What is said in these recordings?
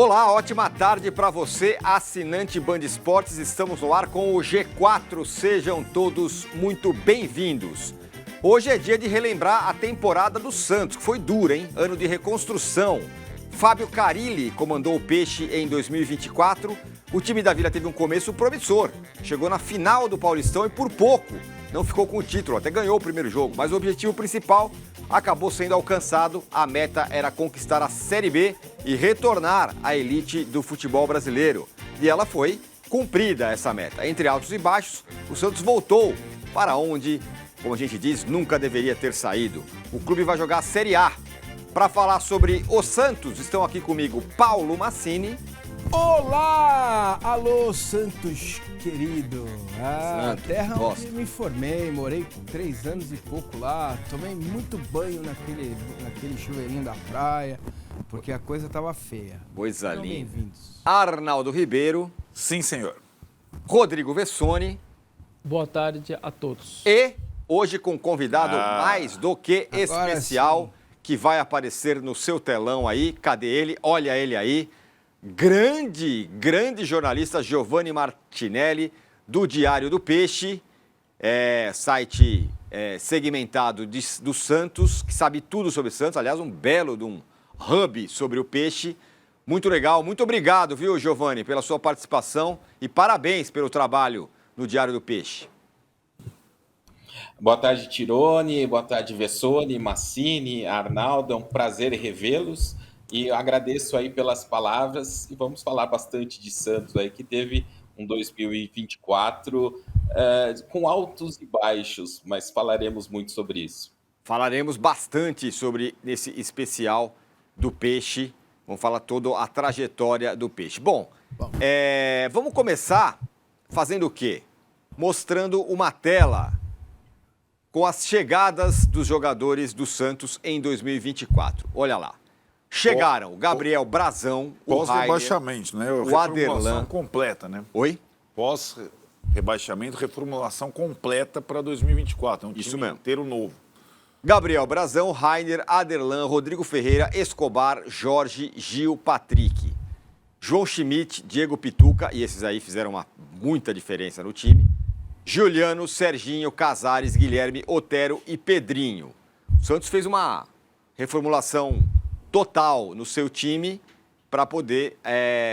Olá, ótima tarde para você, assinante Band Esportes. Estamos no ar com o G4. Sejam todos muito bem-vindos. Hoje é dia de relembrar a temporada do Santos, que foi dura, hein? Ano de reconstrução. Fábio Carille comandou o Peixe em 2024. O time da Vila teve um começo promissor. Chegou na final do Paulistão e por pouco não ficou com o título. Até ganhou o primeiro jogo, mas o objetivo principal acabou sendo alcançado. A meta era conquistar a Série B e retornar à elite do futebol brasileiro. E ela foi cumprida, essa meta. Entre altos e baixos, o Santos voltou para onde, como a gente diz, nunca deveria ter saído. O clube vai jogar a Série A. Para falar sobre o Santos, estão aqui comigo Paulo Massini. Olá! Alô, Santos querido. Santos, terra gosto. onde me formei, morei 3 anos e pouco lá, tomei muito banho naquele chuveirinho da praia, porque a coisa tava feia. Coisa Sejam linda. bem-vindos. Arnaldo Ribeiro. Sim, senhor. Rodrigo Vessone. Boa tarde a todos. E hoje com um convidado mais do que Agora especial, sim. que vai aparecer no seu telão aí. Cadê ele? Olha ele aí. Grande jornalista Giovanni Martinelli, do Diário do Peixe, site segmentado do Santos, que sabe tudo sobre Santos. Aliás, um belo de um hub sobre o Peixe. Muito legal. Muito obrigado, viu, Giovanni, pela sua participação e parabéns pelo trabalho no Diário do Peixe. Boa tarde, Tirone, boa tarde, Vessone, Massini, Arnaldo, é um prazer revê-los e eu agradeço aí pelas palavras e vamos falar bastante de Santos aí, que teve um 2024 com altos e baixos, mas falaremos muito sobre isso. Falaremos bastante sobre esse especial do Peixe, vamos falar toda a trajetória do Peixe. Bom, vamos começar fazendo o quê? Mostrando uma tela com as chegadas dos jogadores do Santos em 2024. Olha lá. Chegaram o Gabriel Brazão, o Rainer, Pós-rebaixamento, né? o Reformulação Aderlan. completa, né? Oi? Pós-rebaixamento, reformulação completa para 2024. É um Isso time mesmo. inteiro novo. Gabriel Brazão, Rainer, Aderlan, Rodrigo Ferreira, Escobar, Jorge, Gil, Patrick. João Schmidt, Diego Pituca, e esses aí fizeram muita diferença no time. Juliano, Serginho, Casares, Guilherme, Otero e Pedrinho. O Santos fez uma reformulação total no seu time para poder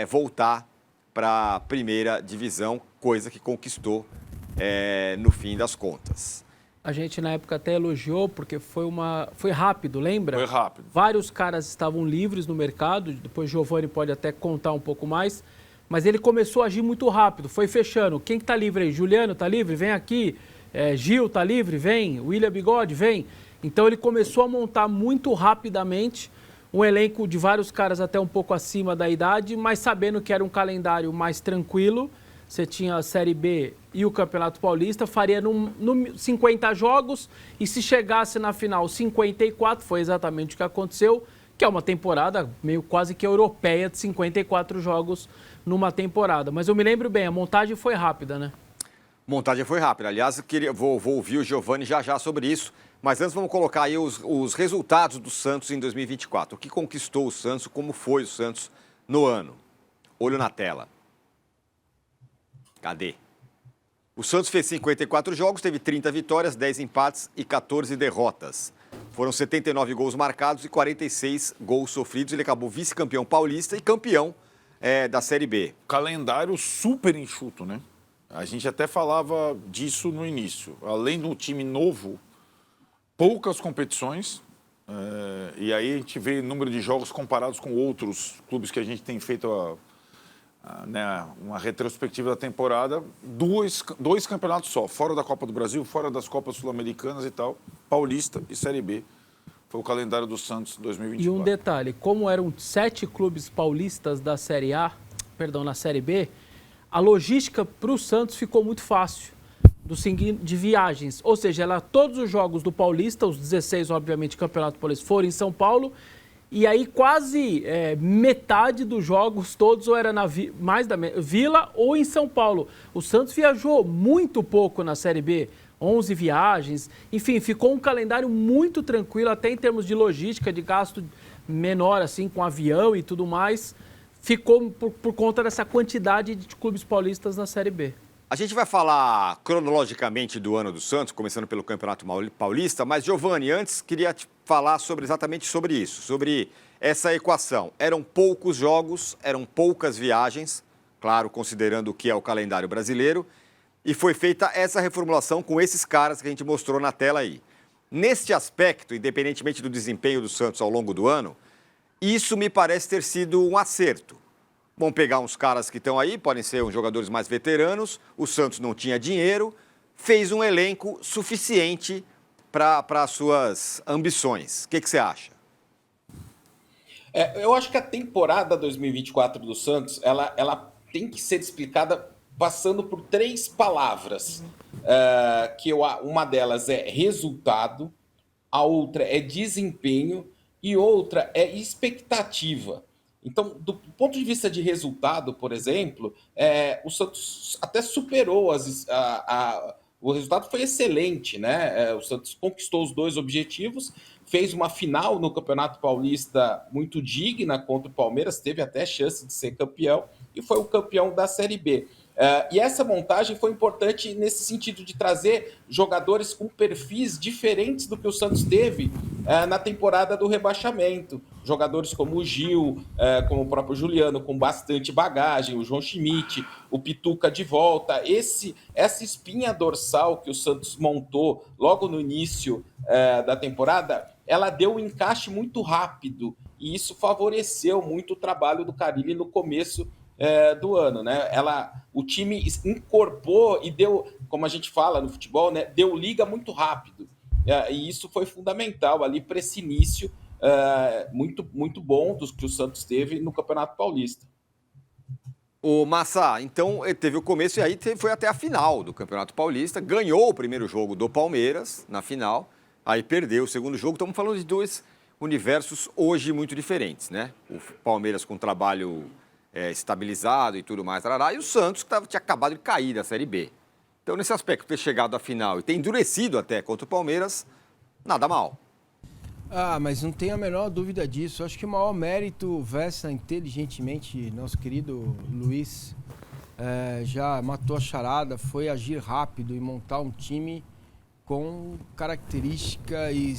voltar para a primeira divisão, coisa que conquistou no fim das contas. A gente na época até elogiou porque foi rápido, lembra? Foi rápido. Vários caras estavam livres no mercado, depois Giovanni pode até contar um pouco mais, mas ele começou a agir muito rápido, foi fechando. Quem que tá livre aí? Juliano tá livre? Vem aqui. Gil tá livre? Vem. William Bigode? Vem. Então ele começou a montar muito rapidamente um elenco de vários caras até um pouco acima da idade, mas sabendo que era um calendário mais tranquilo. Você tinha a Série B e o Campeonato Paulista, faria 50 jogos e se chegasse na final 54, foi exatamente o que aconteceu, que é uma temporada meio quase que europeia de 54 jogos numa temporada. Mas eu me lembro bem, a montagem foi rápida, né? Montagem foi rápida. Aliás, vou ouvir o Giovanni já sobre isso. Mas antes vamos colocar aí os resultados do Santos em 2024. O que conquistou o Santos, como foi o Santos no ano. Olho na tela. Cadê? O Santos fez 54 jogos, teve 30 vitórias, 10 empates e 14 derrotas. Foram 79 gols marcados e 46 gols sofridos. Ele acabou vice-campeão paulista e campeão da Série B. Calendário super enxuto, né? A gente até falava disso no início. Além do time novo, poucas competições. E aí a gente vê o número de jogos comparados com outros clubes que a gente tem feito uma retrospectiva da temporada. Dois campeonatos só, fora da Copa do Brasil, fora das Copas Sul-Americanas e tal. Paulista e Série B. Foi o calendário do Santos 2024. E um detalhe, como eram 7 clubes paulistas da Série A, na Série B, a logística para o Santos ficou muito fácil de viagens. Ou seja, todos os jogos do Paulista, os 16, obviamente, Campeonato Paulista, foram em São Paulo. E aí quase metade dos jogos todos ou era na Vila ou em São Paulo. O Santos viajou muito pouco na Série B. 11 viagens, enfim, ficou um calendário muito tranquilo, até em termos de logística, de gasto menor, assim, com avião e tudo mais. ficou por conta dessa quantidade de clubes paulistas na Série B. A gente vai falar cronologicamente do ano do Santos, começando pelo Campeonato Paulista, mas, Giovani, antes queria te falar exatamente sobre isso, sobre essa equação. Eram poucos jogos, eram poucas viagens, claro, considerando o que é o calendário brasileiro, e foi feita essa reformulação com esses caras que a gente mostrou na tela aí. Neste aspecto, independentemente do desempenho do Santos ao longo do ano, isso me parece ter sido um acerto. Vão pegar uns caras que estão aí, podem ser uns jogadores mais veteranos, o Santos não tinha dinheiro, fez um elenco suficiente para as suas ambições. O que você acha? Eu acho que a temporada 2024 do Santos, ela tem que ser explicada passando por 3 palavras. Uma delas é resultado, a outra é desempenho e outra é expectativa. Então, do ponto de vista de resultado, por exemplo, o Santos até superou o resultado foi excelente, né? O Santos conquistou os 2 objetivos, fez uma final no Campeonato Paulista muito digna contra o Palmeiras, teve até chance de ser campeão e foi o campeão da Série B. E essa montagem foi importante nesse sentido de trazer jogadores com perfis diferentes do que o Santos teve na temporada do rebaixamento. Jogadores como o Gil, como o próprio Juliano, com bastante bagagem, o João Schmidt, o Pituca de volta. Essa espinha dorsal que o Santos montou logo no início da temporada, ela deu um encaixe muito rápido e isso favoreceu muito o trabalho do Carille no começo do ano, né? O time incorporou e deu, como a gente fala no futebol, né? Deu liga muito rápido. E isso foi fundamental ali para esse início muito, muito bom que o Santos teve no Campeonato Paulista. O Massa, então teve o começo e aí foi até a final do Campeonato Paulista, ganhou o primeiro jogo do Palmeiras na final, aí perdeu o segundo jogo. Estamos falando de 2 universos hoje muito diferentes, né? O Palmeiras com trabalho estabilizado e tudo mais, e o Santos que tinha acabado de cair da Série B. Então, nesse aspecto, ter chegado à final e ter endurecido até contra o Palmeiras, nada mal. Mas não tem a menor dúvida disso. Acho que o maior mérito versa inteligentemente nosso querido Luiz. Já matou a charada, foi agir rápido e montar um time com característica e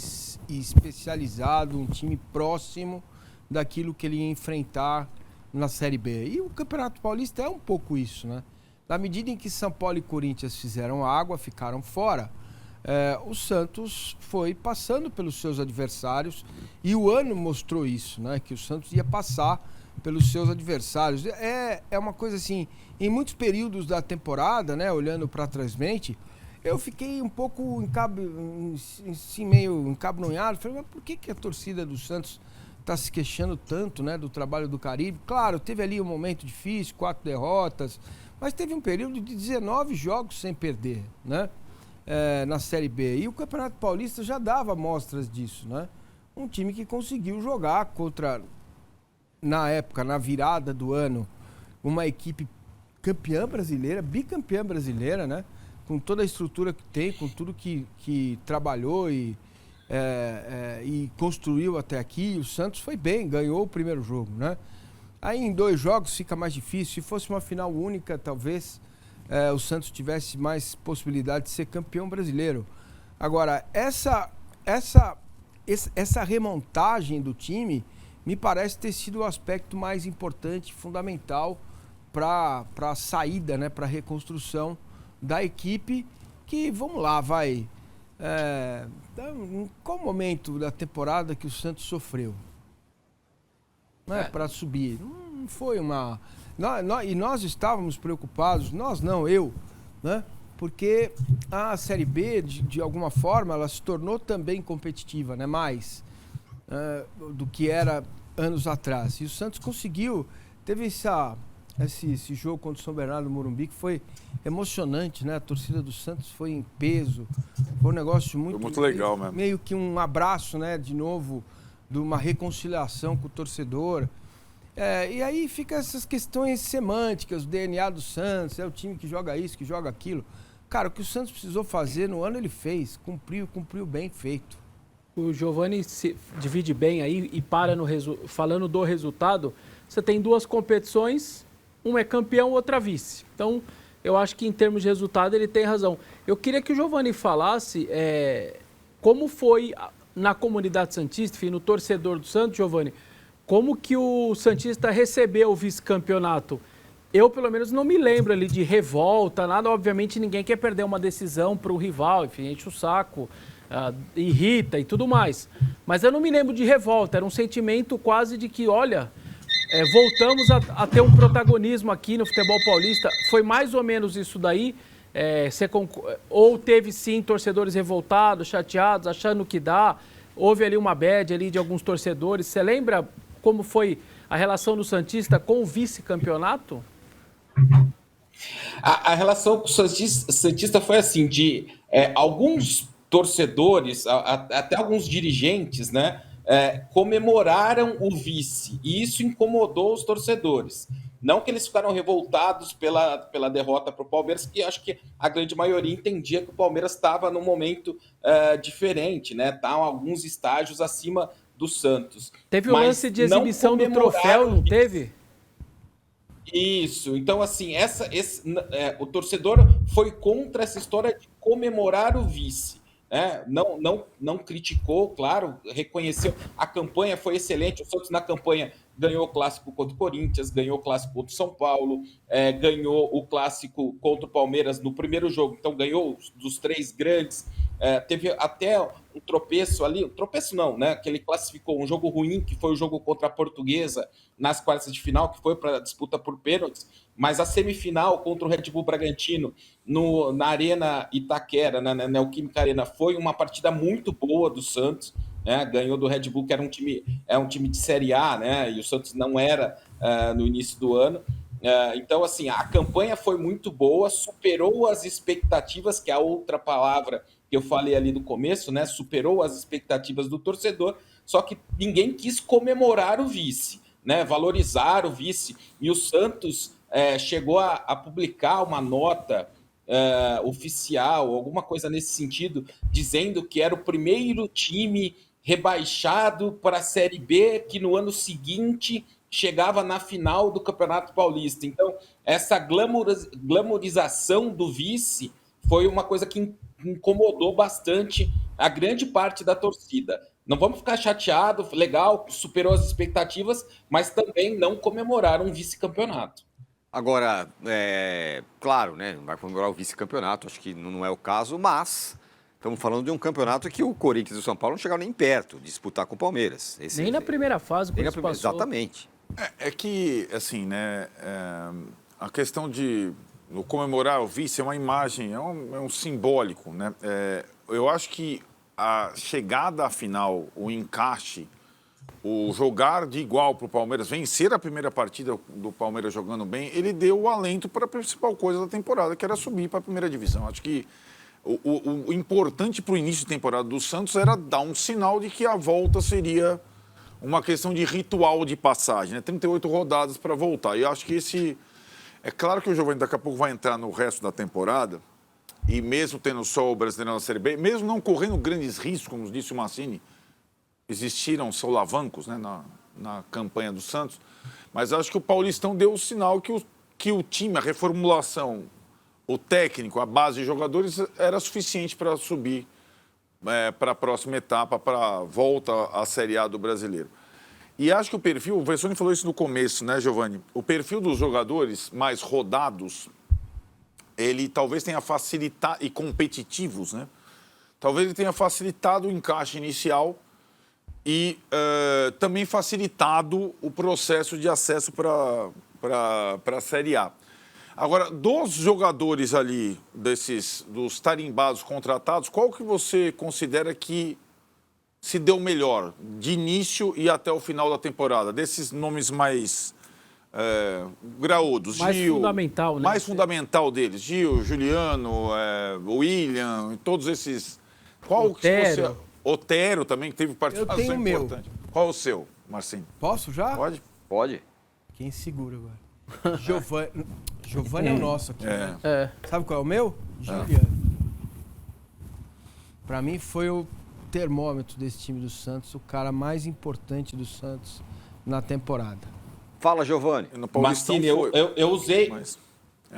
especializado, um time próximo daquilo que ele ia enfrentar na Série B. E o Campeonato Paulista é um pouco isso, né? Na medida em que São Paulo e Corinthians fizeram água, ficaram fora, o Santos foi passando pelos seus adversários e o ano mostrou isso, né? Que o Santos ia passar pelos seus adversários. É uma coisa assim, em muitos períodos da temporada, né? Olhando para trás-mente, eu fiquei um pouco meio encabronhado. Falei, mas por que a torcida do Santos está se queixando tanto, né, do trabalho do Carille? Claro, teve ali um momento difícil, 4 derrotas, mas teve um período de 19 jogos sem perder, né, na Série B. E o Campeonato Paulista já dava mostras disso, né? Um time que conseguiu jogar contra, na época, na virada do ano, uma equipe campeã brasileira, bicampeã brasileira, né? Com toda a estrutura que tem, com tudo que trabalhou e construiu até aqui. O Santos foi bem, ganhou o primeiro jogo, né? Aí em 2 jogos fica mais difícil. Se fosse uma final única, talvez o Santos tivesse mais possibilidade de ser campeão brasileiro. Agora, essa remontagem do time me parece ter sido o aspecto mais importante, fundamental para a saída, né, para a reconstrução da equipe, que, vamos lá, em qual momento da temporada que o Santos sofreu, né, para subir? Não foi uma... E nós estávamos preocupados, nós não, eu, né, porque a Série B, de alguma forma, ela se tornou também competitiva, né, mais do que era anos atrás. E o Santos conseguiu, teve esse jogo contra o São Bernardo do Morumbi, que foi emocionante, né? A torcida do Santos foi em peso, foi um negócio muito legal mesmo. Meio que um abraço, né? De novo, de uma reconciliação com o torcedor. E aí fica essas questões semânticas, o DNA do Santos, é o time que joga isso, que joga aquilo. Cara, o que o Santos precisou fazer no ano ele fez, cumpriu bem feito. O Giovani se divide bem aí e para falando do resultado, você tem 2 competições, um é campeão, outra vice. Então, eu acho que em termos de resultado ele tem razão. Eu queria que o Giovani falasse como foi na comunidade santista, enfim, no torcedor do Santos, Giovani, como que o santista recebeu o vice-campeonato. Eu, pelo menos, não me lembro ali de revolta, nada. Obviamente, ninguém quer perder uma decisão para o rival, enfim, enche o saco, irrita e tudo mais. Mas eu não me lembro de revolta, era um sentimento quase de que, olha, voltamos a ter um protagonismo aqui no futebol paulista. Foi mais ou menos isso daí? Ou teve, sim, torcedores revoltados, chateados, achando que dá? Houve ali uma bad ali de alguns torcedores. Você lembra como foi a relação do santista com o vice-campeonato? A relação com o santista foi assim, de alguns torcedores, até alguns dirigentes, né, comemoraram o vice, e isso incomodou os torcedores. Não que eles ficaram revoltados pela derrota para o Palmeiras, que acho que a grande maioria entendia que o Palmeiras estava num momento diferente, né? Tá alguns estágios acima do Santos. Teve o lance de exibição do troféu, não teve? Isso. Então, assim, o torcedor foi contra essa história de comemorar o vice. Não criticou, claro, reconheceu. A campanha foi excelente. O Santos, na campanha, ganhou o clássico contra o Corinthians, ganhou o clássico contra o São Paulo, ganhou o clássico contra o Palmeiras no primeiro jogo, então ganhou dos 3 grandes. Teve até um tropeço ali, tropeço não, né? Que ele classificou um jogo ruim, que foi o jogo contra a Portuguesa nas quartas de final, que foi para a disputa por pênaltis, mas a semifinal contra o Red Bull Bragantino na Arena Itaquera, na Neoquímica Arena, foi uma partida muito boa do Santos, né? Ganhou do Red Bull, que era um time de Série A, né? E o Santos não era no início do ano. Então, assim, a campanha foi muito boa, superou as expectativas, que é a outra palavra que eu falei ali no começo, né? Superou as expectativas do torcedor, só que ninguém quis comemorar o vice, né? Valorizar o vice. E o Santos chegou a publicar uma nota oficial, alguma coisa nesse sentido, dizendo que era o primeiro time rebaixado para a Série B, que no ano seguinte chegava na final do Campeonato Paulista. Então, essa glamorização do vice foi uma coisa que incomodou bastante a grande parte da torcida. Não vamos ficar chateados, legal, superou as expectativas, mas também não comemoraram um vice-campeonato. Agora, claro, né, não vai comemorar o vice-campeonato, acho que não é o caso, mas estamos falando de um campeonato que o Corinthians e o São Paulo não chegaram nem perto de disputar com o Palmeiras. Nem na primeira fase, nem na primeira, exatamente. É que, assim, né, a questão de comemorar o vice é uma imagem, é um simbólico, né? Eu acho que a chegada à final, o encaixe, o jogar de igual para o Palmeiras, vencer a primeira partida do Palmeiras jogando bem, ele deu o alento para a principal coisa da temporada, que era subir para a primeira divisão. Acho que o importante para o início de temporada do Santos era dar um sinal de que a volta seria uma questão de ritual de passagem, né? 38 rodadas para voltar. E eu acho que esse... É claro que o Giovani daqui a pouco vai entrar no resto da temporada, e mesmo tendo só o Brasileirão na Série B, mesmo não correndo grandes riscos, como disse o Massini, existiram solavancos, né, na campanha do Santos, mas acho que o Paulistão deu o sinal que o time, a reformulação, o técnico, a base de jogadores era suficiente para subir para a próxima etapa, para a volta à Série A do Brasileiro. E acho que o perfil, o Vessone falou isso no começo, né, Giovani? O perfil dos jogadores mais rodados, ele talvez tenha facilitado, e competitivos, né? Talvez ele tenha facilitado o encaixe inicial e também facilitado o processo de acesso para a Série A. Agora, dos jogadores ali, dos tarimbados contratados, qual que você considera que se deu melhor, de início e até o final da temporada? Desses nomes mais graúdos. Mais Gil, fundamental, né? Mais fundamental deles. Gil, Juliano, William, todos esses. Qual que você... Otero também, que teve participação importante. Qual é o seu, Marcinho? Posso já? Pode? Pode. Quem segura agora? Giovani é o nosso aqui, né? Sabe qual é o meu? Juliano. Pra mim foi o termômetro desse time do Santos, o cara mais importante do Santos na temporada. Fala, Giovani. No Paulistão Massini, foi. eu usei... Mas,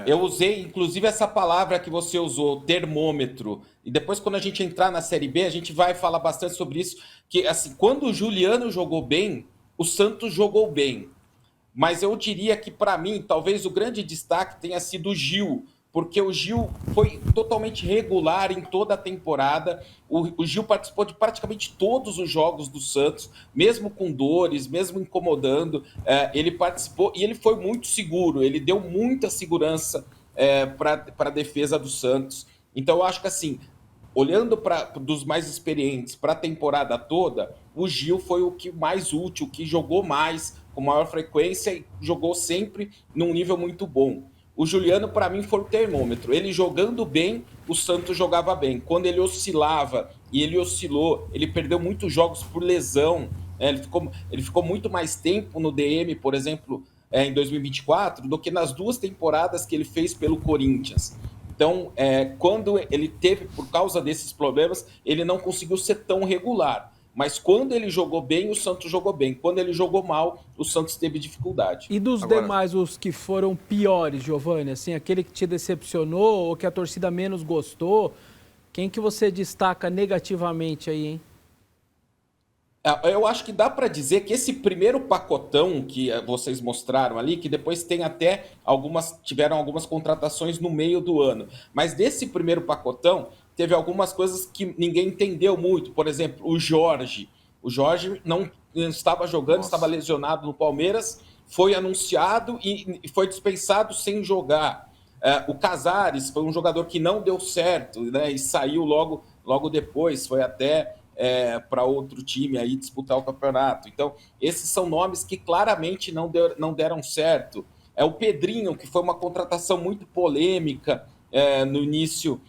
Eu usei, inclusive, essa palavra que você usou, termômetro. E depois, quando a gente entrar na Série B, a gente vai falar bastante sobre isso. Que, assim, quando o Juliano jogou bem, o Santos jogou bem. Mas eu diria que, para mim, talvez o grande destaque tenha sido o Gil, porque o Gil foi totalmente regular em toda a temporada. O Gil participou de praticamente todos os jogos do Santos, mesmo com dores, mesmo incomodando. Ele participou e ele foi muito seguro, ele deu muita segurança para a defesa do Santos. Então, eu acho que, assim, olhando dos mais experientes para a temporada toda, o Gil foi o que mais útil, o que jogou mais, com maior frequência e jogou sempre num nível muito bom. O Juliano, para mim, foi o termômetro. Ele jogando bem, o Santos jogava bem. Quando ele oscilava, e ele oscilou, ele perdeu muitos jogos por lesão. Ele ficou muito mais tempo no DM, por exemplo, em 2024, do que nas 2 temporadas que ele fez pelo Corinthians. Então, quando ele teve, por causa desses problemas, ele não conseguiu ser tão regular. Mas quando ele jogou bem, o Santos jogou bem. Quando ele jogou mal, o Santos teve dificuldade. E dos demais, os que foram piores, Giovani, assim, aquele que te decepcionou ou que a torcida menos gostou, quem que você destaca negativamente aí, hein? Eu acho que dá para dizer que esse primeiro pacotão que vocês mostraram ali, que depois tem até tiveram algumas contratações no meio do ano, mas desse primeiro pacotão teve algumas coisas que ninguém entendeu muito. Por exemplo, o Jorge não estava jogando, estava lesionado no Palmeiras, foi anunciado e foi dispensado sem jogar. O Casares foi um jogador que não deu certo, né, e saiu logo depois, foi até para outro time aí disputar o campeonato. Então, esses são nomes que claramente não deram certo. O Pedrinho, que foi uma contratação muito polêmica no início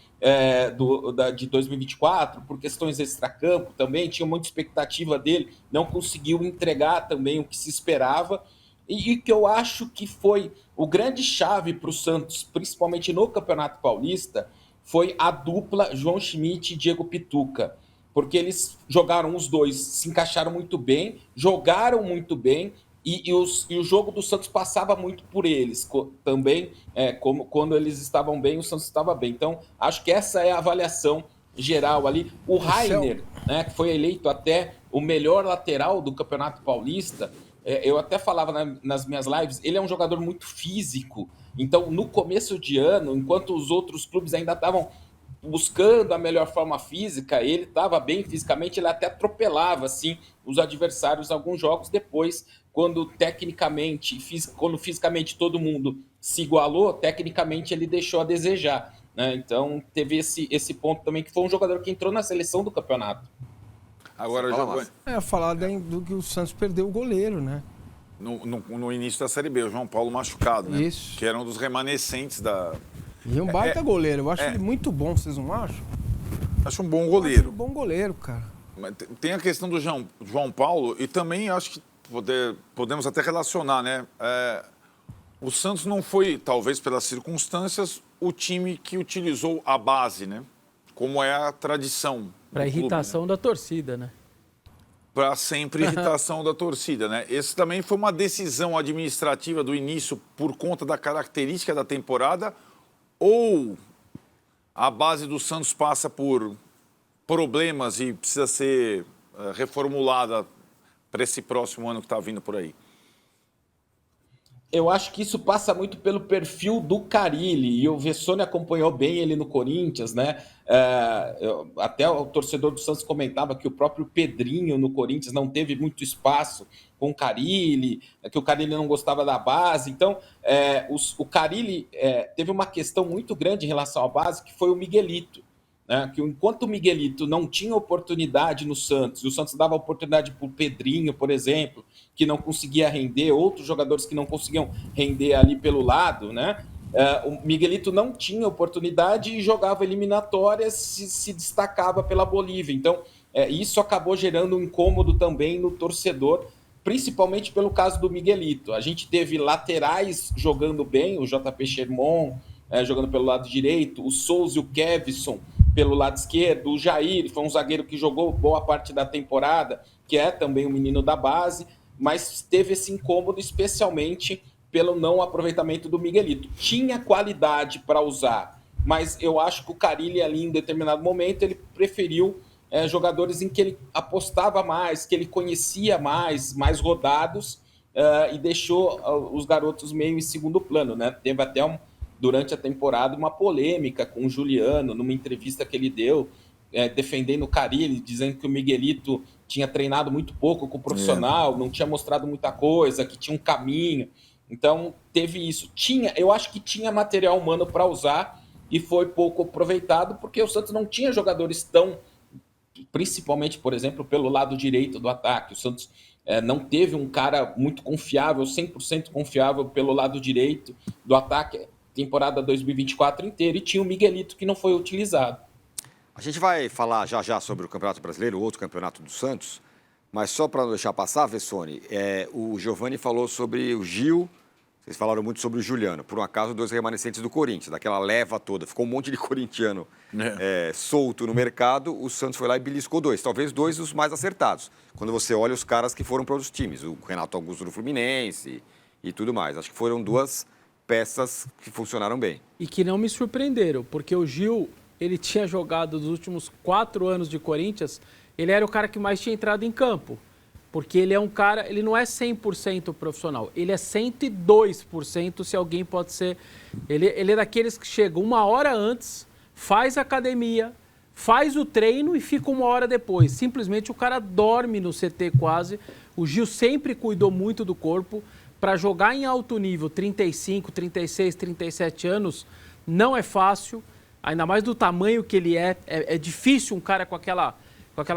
de 2024, por questões extracampo também, tinha muita expectativa dele, não conseguiu entregar também o que se esperava. E que eu acho que foi o grande chave para o Santos, principalmente no Campeonato Paulista, foi a dupla João Schmidt e Diego Pituca. Porque eles jogaram os dois, se encaixaram muito bem, jogaram muito bem, e o jogo do Santos passava muito por eles também, como quando eles estavam bem, o Santos estava bem. Então, acho que essa é a avaliação geral ali. O Rainer, né, que foi eleito até o melhor lateral do Campeonato Paulista, eu até falava nas minhas lives, ele é um jogador muito físico. Então, no começo de ano, enquanto os outros clubes ainda estavam buscando a melhor forma física, ele estava bem fisicamente, ele até atropelava assim, os adversários em alguns jogos. Depois, quando fisicamente todo mundo se igualou, tecnicamente ele deixou a desejar, né? Então teve esse ponto também, que foi um jogador que entrou na seleção do campeonato. Agora, Giovani, falar do que o Santos perdeu o goleiro, né? no início da Série B, o João Paulo machucado, né? Isso. Que era um dos remanescentes da... E um baita goleiro, eu acho ele muito bom, vocês não acham? Acho um bom goleiro. Um bom goleiro, cara. Mas tem a questão do João Paulo, e também acho que podemos até relacionar, né? O Santos não foi, talvez pelas circunstâncias, o time que utilizou a base, né? Como é a tradição. Para irritação da torcida, né? Para sempre irritação da torcida, né? Esse também foi uma decisão administrativa do início por conta da característica da temporada, ou a base do Santos passa por problemas e precisa ser reformulada para esse próximo ano que está vindo por aí? Eu acho que isso passa muito pelo perfil do Carille, e o Vessone acompanhou bem ele no Corinthians, né? Até o torcedor do Santos comentava que o próprio Pedrinho no Corinthians não teve muito espaço com o Carille, que o Carille não gostava da base. Então, o Carille teve uma questão muito grande em relação à base, que foi o Miguelito. Né? Que enquanto o Miguelito não tinha oportunidade no Santos, e o Santos dava oportunidade para o Pedrinho, por exemplo, que não conseguia render, outros jogadores que não conseguiam render ali pelo lado, né? O Miguelito não tinha oportunidade e jogava eliminatórias, se destacava pela Bolívia. Então, isso acabou gerando um incômodo também no torcedor, principalmente pelo caso do Miguelito. A gente teve laterais jogando bem, o JP Sherman jogando pelo lado direito, o Souza e o Kevson pelo lado esquerdo, o Jair foi um zagueiro que jogou boa parte da temporada, que é também um menino da base, mas teve esse incômodo especialmente pelo não aproveitamento do Miguelito. Tinha qualidade para usar, mas eu acho que o Carille ali em determinado momento ele preferiu jogadores em que ele apostava mais, que ele conhecia mais rodados, e deixou os garotos meio em segundo plano, né? Teve até durante a temporada uma polêmica com o Juliano, numa entrevista que ele deu, defendendo o Carille, dizendo que o Miguelito tinha treinado muito pouco com o profissional, não tinha mostrado muita coisa, que tinha um caminho. Então, teve isso. Eu acho que tinha material humano para usar e foi pouco aproveitado, porque o Santos não tinha jogadores tão, principalmente, por exemplo, pelo lado direito do ataque. O Santos não teve um cara muito confiável, 100% confiável pelo lado direito do ataque, temporada 2024 inteira, e tinha o Miguelito que não foi utilizado. A gente vai falar já sobre o Campeonato Brasileiro, o outro campeonato do Santos, mas só para não deixar passar, Vessone, o Giovani falou sobre o Gil, vocês falaram muito sobre o Juliano, por um acaso 2 remanescentes do Corinthians, daquela leva toda, ficou um monte de corintiano solto no mercado, o Santos foi lá e beliscou 2, talvez 2 os mais acertados, quando você olha os caras que foram para os times, o Renato Augusto do Fluminense e tudo mais, acho que foram 2 peças que funcionaram bem. E que não me surpreenderam, porque o Gil, ele tinha jogado nos últimos 4 anos de Corinthians, ele era o cara que mais tinha entrado em campo. Porque ele é um cara, ele não é 100% profissional, ele é 102% se alguém pode ser. Ele é daqueles que chegam 1 hora antes, faz academia, faz o treino e fica 1 hora depois. Simplesmente o cara dorme no CT quase. O Gil sempre cuidou muito do corpo. Para jogar em alto nível, 35, 36, 37 anos, não é fácil. Ainda mais do tamanho que ele é. É difícil um cara com aquela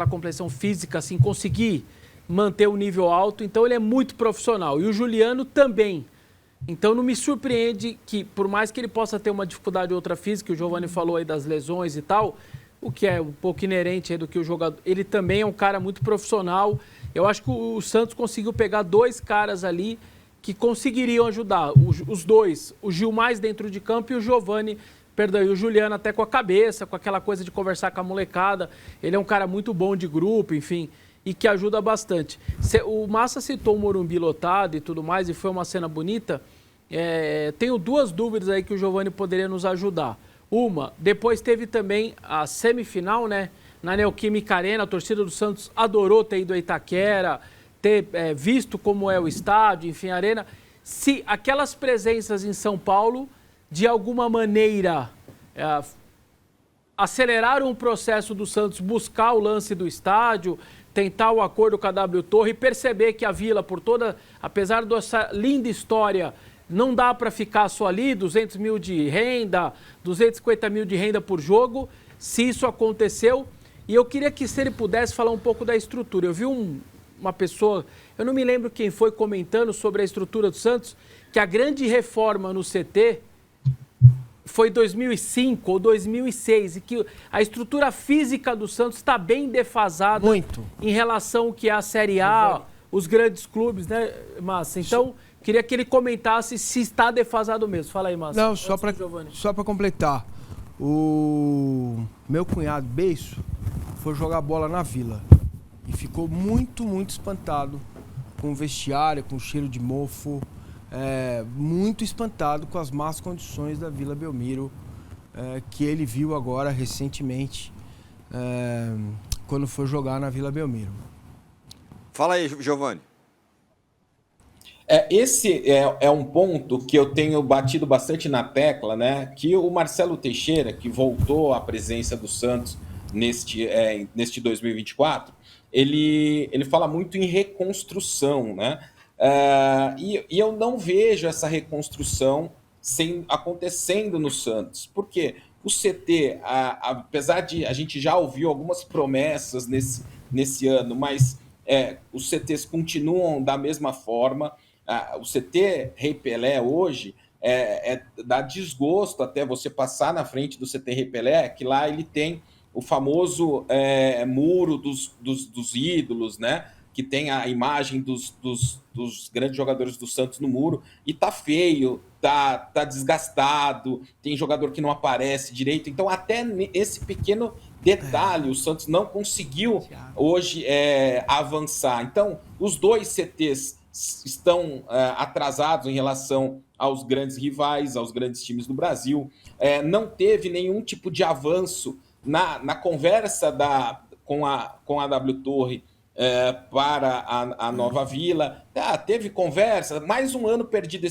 complexão física assim conseguir manter o nível alto, então ele é muito profissional. E o Juliano também. Então não me surpreende que, por mais que ele possa ter uma dificuldade ou outra física, o Giovani falou aí das lesões e tal, o que é um pouco inerente aí do que o jogador... Ele também é um cara muito profissional. Eu acho que o Santos conseguiu pegar 2 caras ali que conseguiriam ajudar. Os 2, o Gil mais dentro de campo e o Giovani, perdão, e o Juliano até com a cabeça, com aquela coisa de conversar com a molecada. Ele é um cara muito bom de grupo, enfim, e que ajuda bastante. O Massa citou o Morumbi lotado e tudo mais, e foi uma cena bonita. Tenho 2 dúvidas aí que o Giovani poderia nos ajudar. Uma, depois teve também a semifinal, né? Na Neoquímica Arena, a torcida do Santos adorou ter ido a Itaquera, ter visto como é o estádio, enfim, a arena. Se aquelas presenças em São Paulo, de alguma maneira, aceleraram o processo do Santos buscar o lance do estádio, tentar o acordo com a W Torre e perceber que a Vila, apesar dessa linda história, não dá para ficar só ali, 200 mil de renda, 250 mil de renda por jogo, se isso aconteceu. E eu queria que, se ele pudesse, falar um pouco da estrutura. Eu vi uma pessoa, eu não me lembro quem foi, comentando sobre a estrutura do Santos, que a grande reforma no CT foi 2005 ou 2006, e que a estrutura física do Santos está bem defasada em relação ao que é a Série A, os grandes clubes, né, Massa? Então, queria que ele comentasse se está defasado mesmo. Fala aí, Massa. Não, só para completar. O meu cunhado, Beiço, foi jogar bola na Vila e ficou muito espantado com o vestiário, com o cheiro de mofo. Muito espantado com as más condições da Vila Belmiro, que ele viu agora recentemente, quando foi jogar na Vila Belmiro. Fala aí, Giovani. Esse é um ponto que eu tenho batido bastante na tecla, né? Que o Marcelo Teixeira, que voltou à presença do Santos neste 2024, ele fala muito em reconstrução, né? E eu não vejo essa reconstrução acontecendo no Santos. Por quê? O CT, apesar de a gente já ouviu algumas promessas nesse ano, mas os CTs continuam da mesma forma. O CT Rei Pelé hoje dá desgosto até você passar na frente do CT Rei Pelé, que lá ele tem o famoso muro dos ídolos, né? Que tem a imagem dos grandes jogadores do Santos no muro, e tá feio, tá desgastado, tem jogador que não aparece direito. Então, até esse pequeno detalhe, o Santos não conseguiu hoje avançar. Então, os dois CTs estão atrasados em relação aos grandes rivais, aos grandes times do Brasil. Não teve nenhum tipo de avanço na conversa com a W Torre para a Nova Vila. Teve conversa, mais um ano perdido.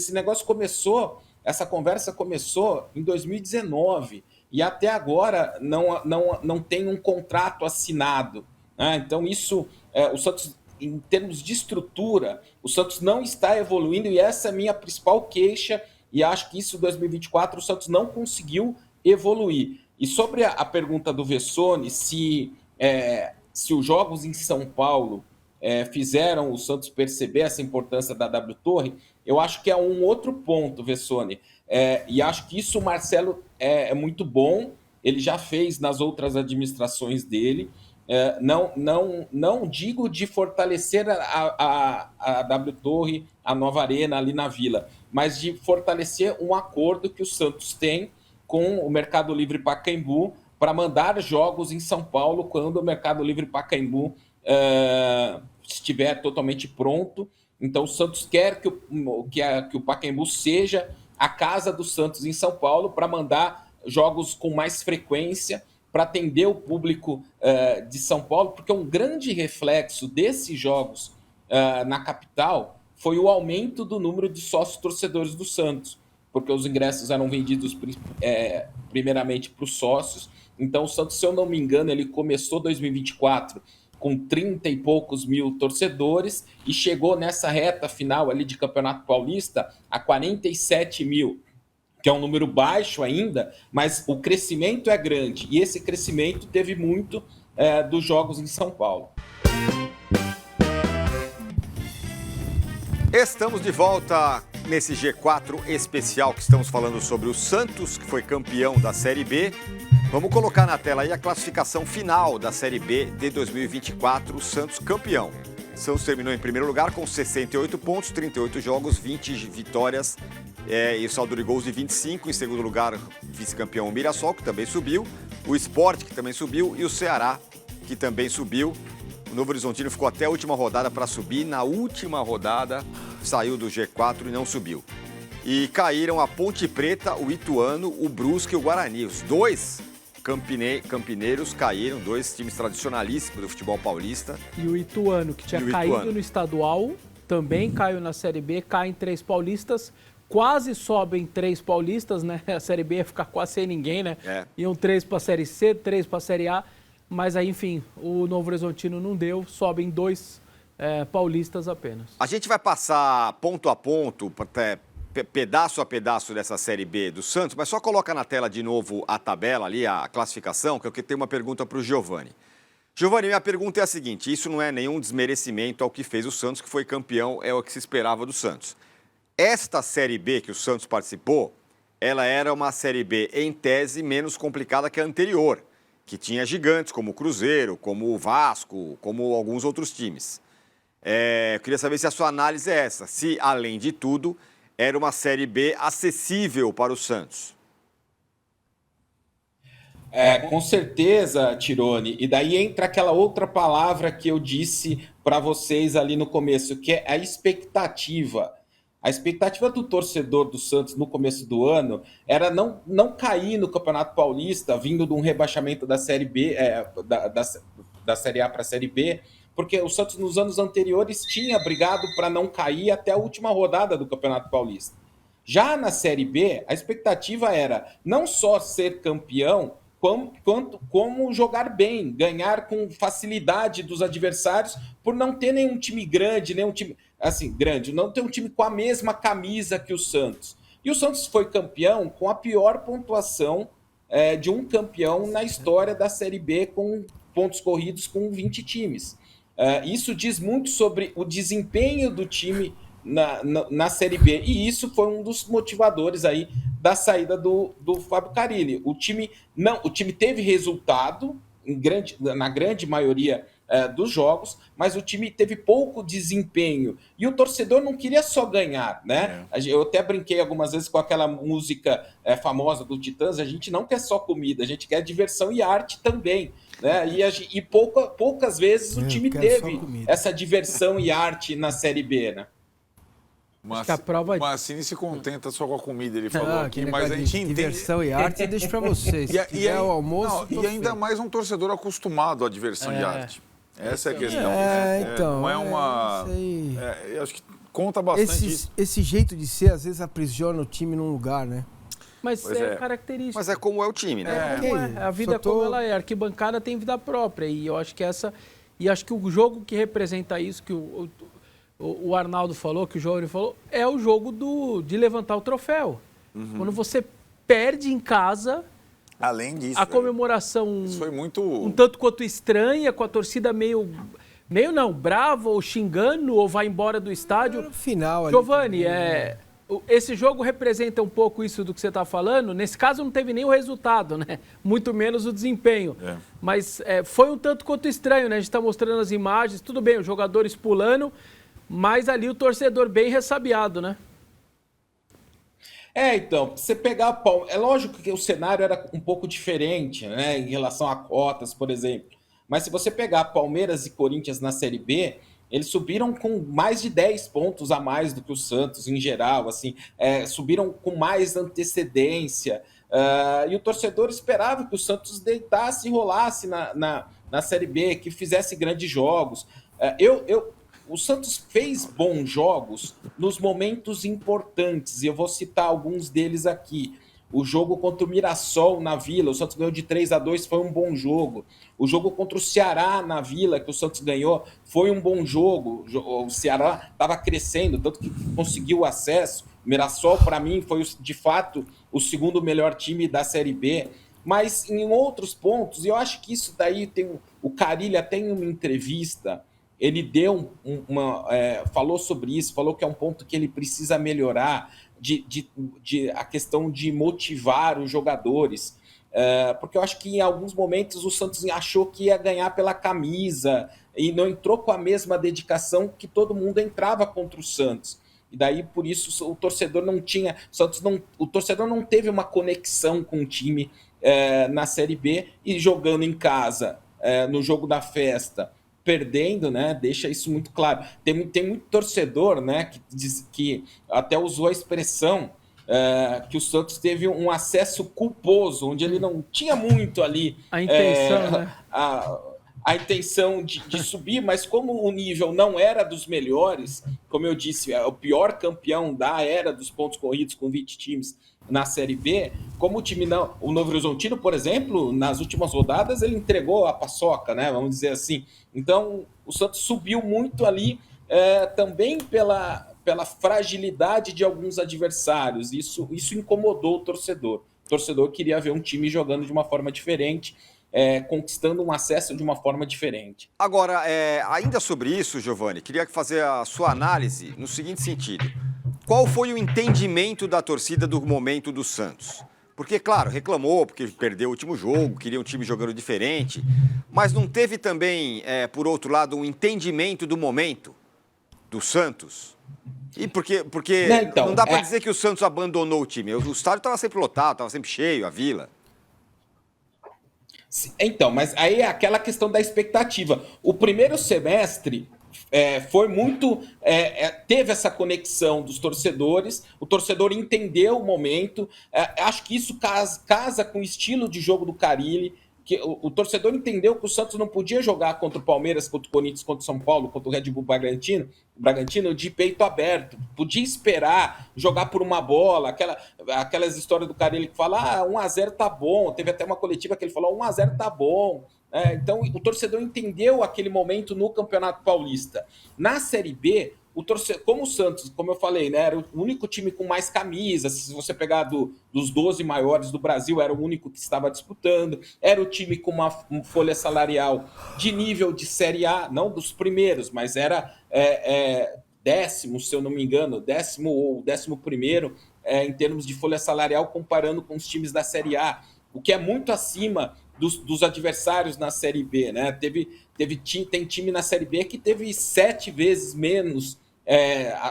Essa conversa começou em 2019 e até agora não tem um contrato assinado, né? Então isso, o Santos, em termos de estrutura, o Santos não está evoluindo e essa é a minha principal queixa, e acho que isso em 2024 o Santos não conseguiu evoluir. E sobre a pergunta do Vessone, se os jogos em São Paulo fizeram o Santos perceber essa importância da W Torre, eu acho que é um outro ponto, Vessone. E acho que isso o Marcelo é muito bom, ele já fez nas outras administrações dele. Não digo de fortalecer a W Torre, a nova arena ali na Vila, mas de fortalecer um acordo que o Santos tem com o Mercado Livre Pacaembu para mandar jogos em São Paulo quando o Mercado Livre Pacaembu estiver totalmente pronto. Então o Santos quer que o Pacaembu seja a casa do Santos em São Paulo para mandar jogos com mais frequência, para atender o público de São Paulo, porque um grande reflexo desses jogos na capital foi o aumento do número de sócios torcedores do Santos, porque os ingressos eram vendidos primeiramente para os sócios. Então o Santos, se eu não me engano, ele começou 2024 com 30 e poucos mil torcedores e chegou nessa reta final ali de Campeonato Paulista a 47 mil, que é um número baixo ainda, mas o crescimento é grande. E esse crescimento teve muito dos jogos em São Paulo. Estamos de volta nesse G4 especial que estamos falando sobre o Santos, que foi campeão da Série B. Vamos colocar na tela aí a classificação final da Série B de 2024, o Santos campeão. O Santos terminou em primeiro lugar com 68 pontos, 38 jogos, 20 vitórias e o saldo de gols de 25. Em segundo lugar, vice-campeão o Mirassol, que também subiu, o Sport, que também subiu, e o Ceará, que também subiu. O Novo Horizontino ficou até a última rodada para subir. Na última rodada, saiu do G4 e não subiu. E caíram a Ponte Preta, o Ituano, o Brusque e o Guarani. Os dois campineiros caíram, dois times tradicionalíssimos do futebol paulista. E o Ituano, que tinha caído no estadual, também caiu na Série B, cai em 3 paulistas, quase sobem 3 paulistas, né? A Série B ia ficar quase sem ninguém, né? Iam 3 para a Série C, 3 para a Série A, mas aí, enfim, o Novo Horizontino não deu, sobem 2 paulistas apenas. A gente vai passar ponto a ponto, pedaço a pedaço dessa Série B do Santos, mas só coloca na tela de novo a tabela ali, a classificação, que eu tenho uma pergunta para o Giovani. Giovani, minha pergunta é a seguinte, isso não é nenhum desmerecimento ao que fez o Santos, que foi campeão, é o que se esperava do Santos. Esta Série B que o Santos participou, ela era uma Série B, em tese, menos complicada que a anterior, que tinha gigantes como o Cruzeiro, como o Vasco, como alguns outros times. Eu queria saber se a sua análise é essa, se, além de tudo, era uma Série B acessível para o Santos. Com certeza, Tirone. E daí entra aquela outra palavra que eu disse para vocês ali no começo, que é a expectativa. A expectativa do torcedor do Santos no começo do ano era não cair no Campeonato Paulista, vindo de um rebaixamento da Série B, da Série A para a Série B, porque o Santos nos anos anteriores tinha brigado para não cair até a última rodada do Campeonato Paulista. Já na Série B, a expectativa era não só ser campeão, como jogar bem, ganhar com facilidade dos adversários, por não ter nenhum time grande, não ter um time com a mesma camisa que o Santos. E o Santos foi campeão com a pior pontuação de um campeão na história da Série B, com pontos corridos com 20 times. Isso diz muito sobre o desempenho do time na Série B, e isso foi um dos motivadores aí da saída do Fábio Carille. O time teve resultado na grande maioria dos jogos, mas o time teve pouco desempenho. E o torcedor não queria só ganhar, né? Eu até brinquei algumas vezes com aquela música famosa do Titãs, a gente não quer só comida, a gente quer diversão e arte também. Né? E poucas vezes o time teve essa diversão e arte na Série B, né? Mas o Massini se contenta só com a comida, ele falou aqui, mas a gente entende... Diversão e arte eu deixo para vocês. E o almoço... e ainda mais um torcedor acostumado à diversão e arte. Essa é a questão. Então, não é uma... eu acho que conta bastante isso. Esse jeito de ser, às vezes, aprisiona o time num lugar, né? Mas é característica. Mas é como é o time, né? A vida como ela é. A arquibancada tem vida própria. E eu acho que E acho que o jogo que representa isso, que o Arnaldo falou, que o João falou, é o jogo de levantar o troféu. Quando você perde em casa... Além disso, a comemoração isso foi muito... um tanto quanto estranha, com a torcida meio não, brava, ou xingando, ou vai embora do estádio. No final, Giovani, esse jogo representa um pouco isso do que você está falando. Nesse caso não teve nem o resultado, né? Muito menos o desempenho. Mas foi um tanto quanto estranho, né? A gente está mostrando as imagens, tudo bem, os jogadores pulando, mas ali o torcedor bem ressabiado, né? Então, você pegar é lógico que o cenário era um pouco diferente, né, em relação a cotas, por exemplo. Mas se você pegar Palmeiras e Corinthians na Série B, eles subiram com mais de 10 pontos a mais do que o Santos em geral, assim, subiram com mais antecedência. E o torcedor esperava que o Santos deitasse e rolasse na Série B, que fizesse grandes jogos. O Santos fez bons jogos nos momentos importantes, e eu vou citar alguns deles aqui. O jogo contra o Mirassol na Vila, o Santos ganhou de 3-2, foi um bom jogo. O jogo contra o Ceará na Vila, que o Santos ganhou, foi um bom jogo. O Ceará estava crescendo, tanto que conseguiu o acesso. O Mirassol, para mim, foi de fato o segundo melhor time da Série B. Mas em outros pontos, e eu acho que isso daí o Carille até em uma entrevista... Ele deu falou sobre isso, falou que é um ponto que ele precisa melhorar, a questão de motivar os jogadores. Porque eu acho que em alguns momentos o Santos achou que ia ganhar pela camisa e não entrou com a mesma dedicação que todo mundo entrava contra o Santos. E daí, por isso, o torcedor não tinha... O torcedor não teve uma conexão com o time na Série B, e jogando em casa, no jogo da festa, perdendo, né, deixa isso muito claro. Tem muito torcedor, né, que até usou a expressão que o Santos teve um acesso culposo, onde ele não tinha muito ali a intenção, né? A intenção de subir, mas como o nível não era dos melhores, como eu disse, é o pior campeão da era dos pontos corridos com 20 times na Série B, como o time não... O Novo Horizontino, por exemplo, nas últimas rodadas, ele entregou a paçoca, né? Vamos dizer assim. Então, o Santos subiu muito ali também pela fragilidade de alguns adversários. Isso incomodou o torcedor. O torcedor queria ver um time jogando de uma forma diferente, conquistando um acesso de uma forma diferente. Agora, ainda sobre isso, Giovani, queria fazer a sua análise no seguinte sentido. Qual foi o entendimento da torcida do momento do Santos? Porque, claro, reclamou porque perdeu o último jogo, queria um time jogando diferente, mas não teve também, por outro lado, um entendimento do momento do Santos? E porque não dá para dizer que o Santos abandonou o time. O estádio estava sempre lotado, estava sempre cheio, a Vila. Então, mas aí é aquela questão da expectativa. O primeiro semestre foi muito... teve essa conexão dos torcedores, o torcedor entendeu o momento. Acho que isso casa com o estilo de jogo do Carille, que o torcedor entendeu que o Santos não podia jogar contra o Palmeiras, contra o Corinthians, contra o São Paulo, contra o Red Bull Bragantino de peito aberto. Podia esperar, jogar por uma bola, aquelas histórias do Carille que fala 1-0 tá bom. Teve até uma coletiva que ele falou 1-0 tá bom. Então, o torcedor entendeu aquele momento no Campeonato Paulista. Na Série B, como o Santos, como eu falei, né, era o único time com mais camisas. Se você pegar dos 12 maiores do Brasil, era o único que estava disputando. Era o time com uma folha salarial de nível de Série A, não dos primeiros, mas era décimo, se eu não me engano, décimo ou 11º em termos de folha salarial, comparando com os times da Série A, o que é muito acima dos adversários na Série B, né? Tem time na Série B que teve 7 vezes menos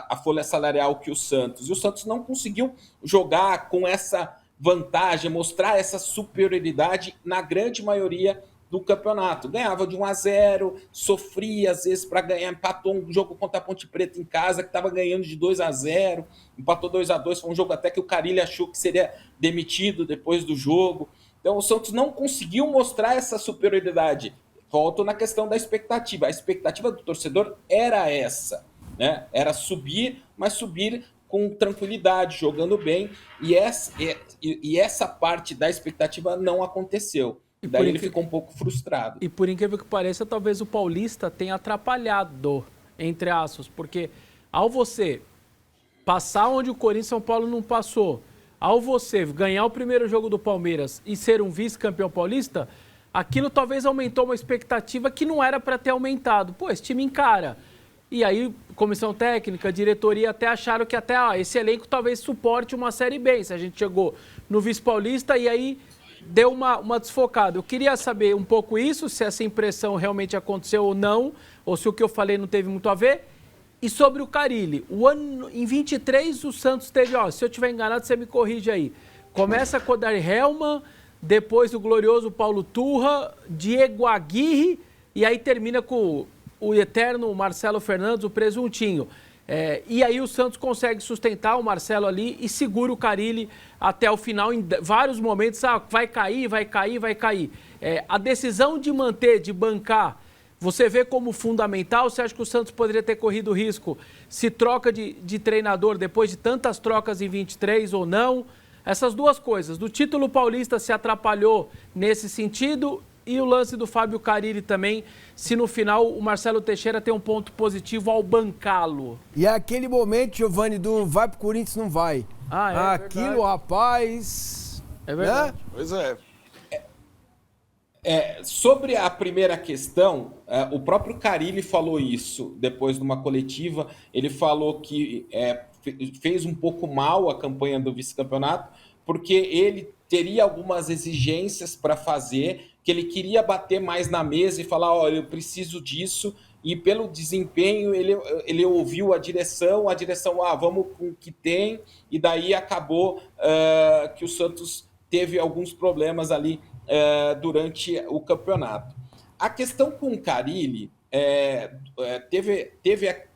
a folha salarial que o Santos. E o Santos não conseguiu jogar com essa vantagem, mostrar essa superioridade na grande maioria do campeonato. Ganhava de 1-0, sofria às vezes para ganhar, empatou um jogo contra a Ponte Preta em casa, que estava ganhando de 2-0, empatou 2-2, foi um jogo até que o Carille achou que seria demitido depois do jogo. Então o Santos não conseguiu mostrar essa superioridade. Volto na questão da expectativa. A expectativa do torcedor era essa, né? Era subir, mas subir com tranquilidade, jogando bem, e essa parte da expectativa não aconteceu. E daí ele ficou um pouco frustrado. E por incrível que pareça, talvez o Paulista tenha atrapalhado, entre aspas, porque ao você passar onde o Corinthians e São Paulo não passou, ao você ganhar o primeiro jogo do Palmeiras e ser um vice-campeão paulista, aquilo talvez aumentou uma expectativa que não era para ter aumentado. Pô, esse time encara. E aí, comissão técnica, diretoria até acharam que esse elenco talvez suporte uma Série B. Se a gente chegou no vice-paulista e aí deu uma desfocada. Eu queria saber um pouco isso, se essa impressão realmente aconteceu ou não, ou se o que eu falei não teve muito a ver. E sobre o Carille, em 23 o Santos teve, se eu estiver enganado, você me corrige aí. Começa com o Dari Helman, depois o glorioso Paulo Turra, Diego Aguirre, e aí termina com o eterno Marcelo Fernandes, o presuntinho. E aí o Santos consegue sustentar o Marcelo ali e segura o Carille até o final, em vários momentos, vai cair, vai cair, vai cair. A decisão de manter, de bancar, você vê como fundamental? Você acha que o Santos poderia ter corrido o risco se troca de treinador depois de tantas trocas em 23 ou não? Essas duas coisas. Do título paulista se atrapalhou nesse sentido e o lance do Fábio Carille também, se no final o Marcelo Teixeira tem um ponto positivo ao bancá-lo. E é aquele momento, Giovani, do vai pro Corinthians, não vai. Aquilo, verdade. Rapaz... É verdade. Pois é. Sobre a primeira questão, o próprio Carille falou isso depois de uma coletiva. Ele falou que fez um pouco mal a campanha do vice-campeonato, porque ele teria algumas exigências para fazer, que ele queria bater mais na mesa e falar, eu preciso disso, e pelo desempenho ele ouviu a direção, vamos com o que tem, e daí acabou que o Santos teve alguns problemas ali durante o campeonato. A questão com o Carille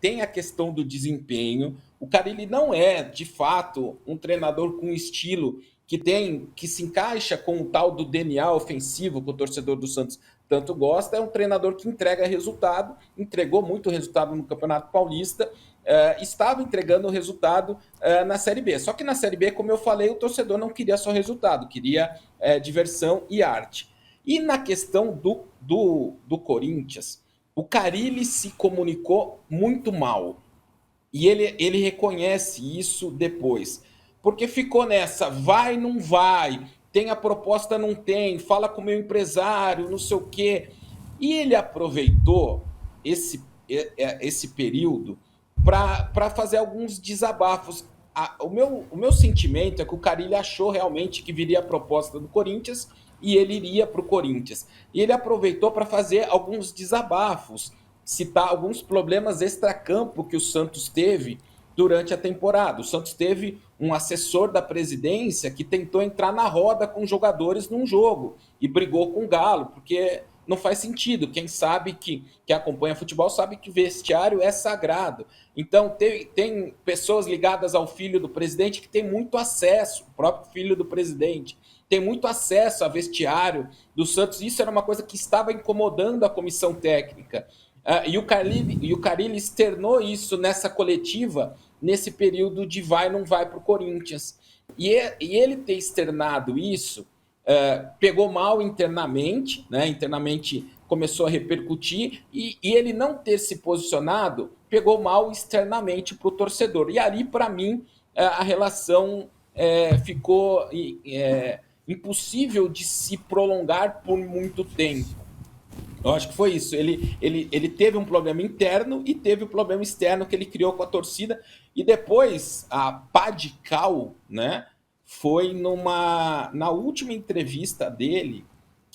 tem a questão do desempenho. O Carille não é, de fato, um treinador com estilo que se encaixa com o tal do DNA ofensivo que o torcedor do Santos tanto gosta. É um treinador que entrega resultado, entregou muito resultado no Campeonato Paulista, estava entregando o resultado na Série B. Só que na Série B, como eu falei, o torcedor não queria só resultado, queria diversão e arte. E na questão do Corinthians, o Carille se comunicou muito mal. E ele reconhece isso depois. Porque ficou nessa, vai, não vai, tem a proposta, não tem, fala com o meu empresário, não sei o quê. E ele aproveitou esse período para fazer alguns desabafos. O meu sentimento é que o Carille achou realmente que viria a proposta do Corinthians e ele iria para o Corinthians. E ele aproveitou para fazer alguns desabafos, citar alguns problemas extracampo que o Santos teve durante a temporada. O Santos teve um assessor da presidência que tentou entrar na roda com jogadores num jogo e brigou com o Galo, porque não faz sentido. Quem sabe que acompanha futebol sabe que vestiário é sagrado. Então, tem pessoas ligadas ao filho do presidente que tem muito acesso, o próprio filho do presidente, tem muito acesso a vestiário do Santos. Isso era uma coisa que estava incomodando a comissão técnica. E o Carille externou isso nessa coletiva, nesse período de vai, não vai para o Corinthians. E ele ter externado isso, pegou mal internamente, né? Internamente começou a repercutir, e ele não ter se posicionado, pegou mal externamente para o torcedor. E ali, para mim, a relação ficou impossível de se prolongar por muito tempo. Eu acho que foi isso. Ele teve um problema interno e teve um problema externo que ele criou com a torcida. E depois, a pá de cal, né, foi na última entrevista dele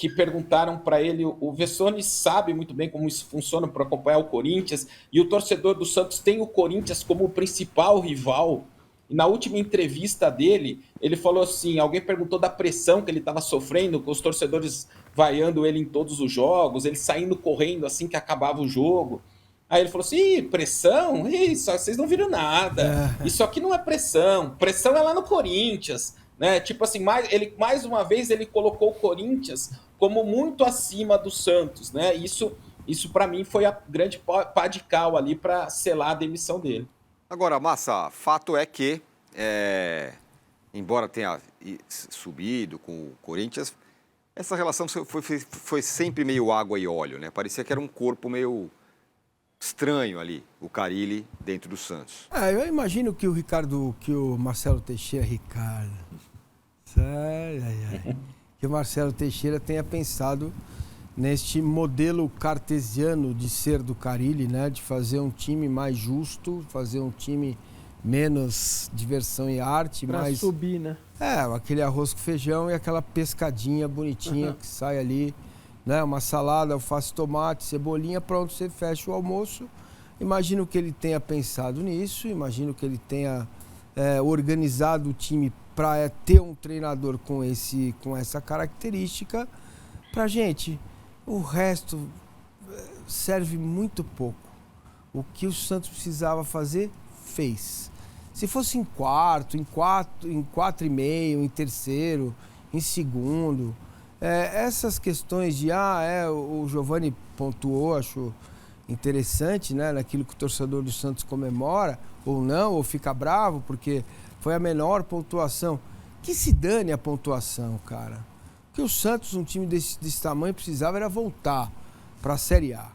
que perguntaram para ele, o Vessone sabe muito bem como isso funciona para acompanhar o Corinthians, e o torcedor do Santos tem o Corinthians como o principal rival. E na última entrevista dele, ele falou assim, alguém perguntou da pressão que ele estava sofrendo, com os torcedores vaiando ele em todos os jogos, ele saindo correndo assim que acabava o jogo. Aí ele falou assim, Ih, pressão? Isso, vocês não viram nada. Isso aqui não é pressão. Pressão é lá no Corinthians. Né? Tipo assim, mais uma vez ele colocou o Corinthians como muito acima do Santos. Né? Isso para mim foi a grande pá de cal ali para selar a demissão dele. Agora, Massa, fato é que, embora tenha subido com o Corinthians, essa relação foi sempre meio água e óleo, né? Parecia que era um corpo meio estranho ali, o Carille dentro do Santos. Eu imagino que o Marcelo Teixeira, que o Marcelo Teixeira tenha pensado neste modelo cartesiano de ser do Carille, né? De fazer um time mais justo, fazer um time menos diversão e arte, pra mais subir, né? Aquele arroz com feijão e aquela pescadinha bonitinha que sai ali, né? Uma salada, alface, tomate, cebolinha, pronto, você fecha o almoço. Imagino que ele tenha pensado nisso, imagino que ele tenha organizado o time para ter um treinador com essa característica. Pra gente, o resto serve muito pouco. O que o Santos precisava fazer, fez. Se fosse em quarto, em 4,5, em terceiro, em segundo, essas questões de, o Giovani pontuou, acho interessante, né, naquilo que o torcedor do Santos comemora, ou não, ou fica bravo, porque foi a menor pontuação. Que se dane a pontuação, cara. O que o Santos, um time desse tamanho, precisava era voltar para a Série A.